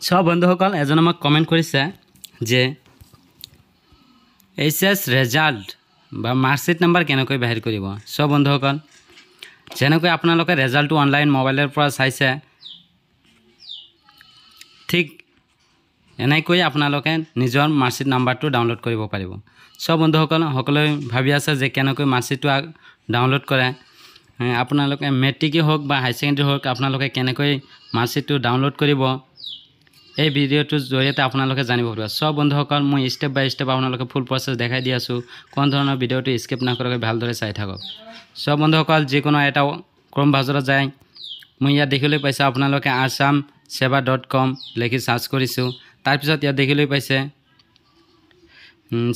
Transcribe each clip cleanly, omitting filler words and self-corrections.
সব বন্ধুসকল এজনে আমাক কমেন্ট কৰিছে যে এইচএস ৰেজাল্ট বা মাৰ্কশিট নাম্বাৰ কেনেকৈ বাহিৰ কৰিব। সব বন্ধুসকল যেনেকৈ আপোনালোকে ৰেজাল্টটো অনলাইন মোবাইলৰ পৰা চাইছে ঠিক এনেকৈ আপোনালোকে নিজৰ মাৰ্কশিট নাম্বাৰটো ডাউনলোড কৰিব পাৰিব। সব বন্ধুসকল সকলোৱে ভাবি আছে যে কেনেকৈ মাৰ্কশিটটো ডাউনলোড কৰে। আপোনালোকে মেট্ৰিক হোক বা হাই সেকেন্ডাৰী হোক আপোনালোকে কেনেকৈ মাৰ্কশিটটো ডাউনলোড কৰিব এই ভিডিওটোৰ জৰিয়তে আপোনালোকে জানিব পাৰিব। সব বন্ধুসকল মই স্টেপ বাই স্টেপ আপোনালোকে ফুল প্ৰসেস দেখাই দি আছো। কোন ধৰণৰ ভিডিওটো স্কিপ নকৰাকৈ ভালদৰে চাই থাকক। সব বন্ধুসকল যিকোনো এটা ক্ৰম ব্ৰাউজাৰত যায় মই ইয়াত দেখিবলৈ পাইছে আপোনালোকে assamseva.com লিখি সাৰ্চ কৰিছো। তাৰ পিছত ইয়াত দেখিবলৈ পাইছে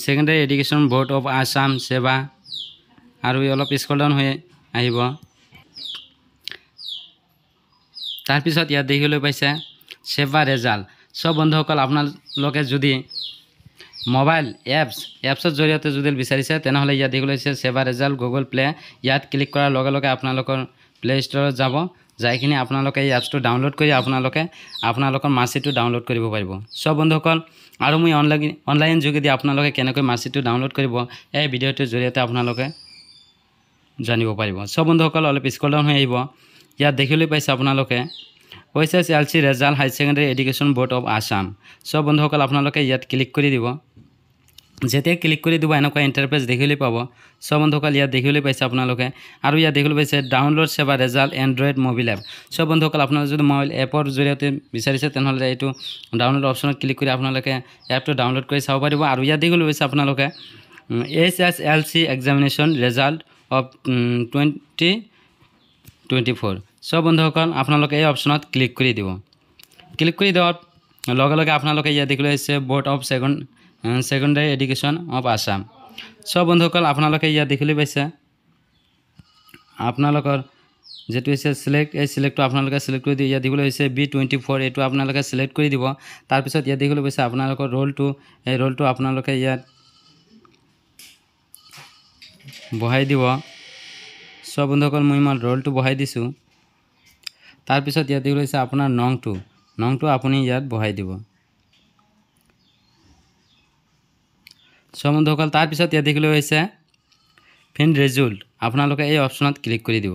secondary education board of Assam সেৱা আৰু অলপ স্ক্ৰল ডাউন হৈ আহিব। তাৰ পিছত ইয়াত দেখিবলৈ পাইছে সেৱা ৰেজাল্ট। সব বন্ধুসকল আপোনালোকে যদি মোবাইল এপছৰ জৰিয়তে যদি বিচাৰিছে তেনেহলে ইয়াত দেখিবলৈ পাইছে সেৱা ৰেজাল্ট গুগল প্লে। ইয়াত ক্লিক কৰাৰ লগে লগে আপোনালোকৰ প্লে ষ্টৰত যাব, যাইকিনি আপোনালোকে এই এপছটো ডাউনলোড কৰি আপোনালোকৰ মাৰ্কশিটটো ডাউনলোড কৰিব পাৰিব। সব বন্ধুসকল আৰু মই অনলাইন যোগেদি আপোনালোকে কেনেকৈ মাৰ্কশিটটো ডাউনলোড কৰিব এই ভিডিওটোৰ জৰিয়তে আপোনালোকে জানিব পাৰিব। সব বন্ধুসকল অলপ স্ক্ৰল ডাউন হৈ আহিব। ইয়াত দেখিবলৈ পাইছে আপোনালোকে OSSLC result high secondary education board of Assam. সব বন্ধুসকল আপোনালোকে ইয়াত ক্লিক কৰি দিব। যেতিয়া ক্লিক কৰি দিব এনেকুৱা ইন্টাৰফেস দেখিবলৈ পাব। সব বন্ধুসকল ইয়াত দেখিবলৈ পাইছে আপোনালোকে আৰু ইয়াত দেখিবলৈ পাইছে ডাউনলোড সেৱা ৰেজাল্ট এন্ড্ৰইড মোবাইল এপ। সব বন্ধুসকল আপোনালোকে যদি মোবাইল এপৰ জৰিয়তে বিচাৰিছে তেনেহলে এইটো ডাউনলোড অপচনত ক্লিক কৰি আপোনালোকে এপটো ডাউনলোড কৰি চাব পাৰিব। আৰু ইয়াত দেখিবলৈ পাইছে আপোনালোকে SSLC এক্সামিনেশ্যন ৰেজাল্ট অফ 2024। সব বন্ধুসকল আপোনালোকে এই অপচনত ক্লিক কৰি দিব। ক্লিক কৰি দিয়াৰ লগে লগে আপোনালোকে ইয়াত দেখিবলৈ পাইছে board of secondary education of Assam. সব বন্ধুসকল আপোনালোকে ইয়াত দেখিবলৈ পাইছে আপোনালোকৰ যেটো হৈছে সিলেক্ট এই সিলেক্টটো আপোনালোকে সিলেক্ট কৰি দিয়া। ইয়াত দেখিবলৈ পাইছে B24 এইটো আপোনালোকে সিলেক্ট কৰি দিব। তাৰ পিছত ইয়াত দেখিবলৈ পাইছে আপোনালোকৰ ৰোলটো এই ৰোলটো আপোনালোকে ইয়াত বহাই দিব। সব বন্ধুসকল মই ৰোলটো বহাই দিছো। তাৰ পিছত ইয়াত দেখিবলৈ পাইছে আপোনাৰ নংটো আপুনি ইয়াত বহাই দিব। সব বন্ধুসকল তাৰ পিছত ইয়াত দেখিবলৈ পাইছে ফিন ৰেজাল্ট আপোনালোকে এই অপচনত ক্লিক কৰি দিব।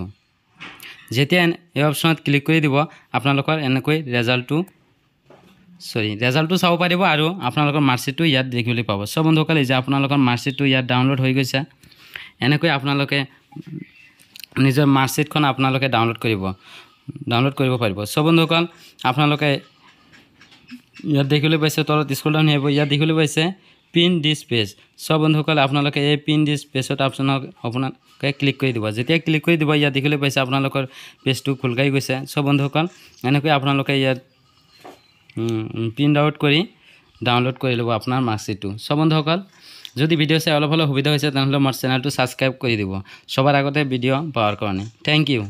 যেতিয়া এই অপচনত ক্লিক কৰি দিব আপোনালোকৰ এনেকৈ ৰেজাল্টটো চাব পাৰিব আৰু আপোনালোকৰ মাৰ্কশিটটো ইয়াত দেখিবলৈ পাব। সব বন্ধুসকল এই যে আপোনালোকৰ মাৰ্কশিটটো ইয়াত ডাউনলোড হৈ গৈছে। এনেকৈ আপোনালোকে নিজৰ মাৰ্কশিটখন আপোনালোকে ডাউনলোড কৰিব পাৰিব। সব বন্ধুসকল আপোনালোকে ইয়াত দেখিবলৈ পাইছে তলত স্ক্ৰল ডাউন হ'ব। ইয়াত দেখিবলৈ পাইছে পিন দিস পেজ। সব বন্ধুসকল আপোনালোকে এই পিন দিস পেজত আপোনালোকে ক্লিক কৰি দিব। যেতিয়া ক্লিক কৰি দিব ইয়াত দেখিবলৈ পাইছে আপোনালোকৰ পেজটো খুলকাই গৈছে। সব বন্ধুসকল এনেকৈ আপোনালোকে ইয়াত প্ৰিন্ট আউট কৰি ডাউনলোড কৰি ল'ব আপোনাৰ মাৰ্কশিটটো। সব বন্ধুসকল যদি ভিডিও চাই অলপ সুবিধা হৈছে তেনেহলে মোৰ চেনেলটো সাবস্ক্ৰাইব কৰি দিব সবাৰ আগতে ভিডিও পাওয়াৰ কাৰণে। Thank U.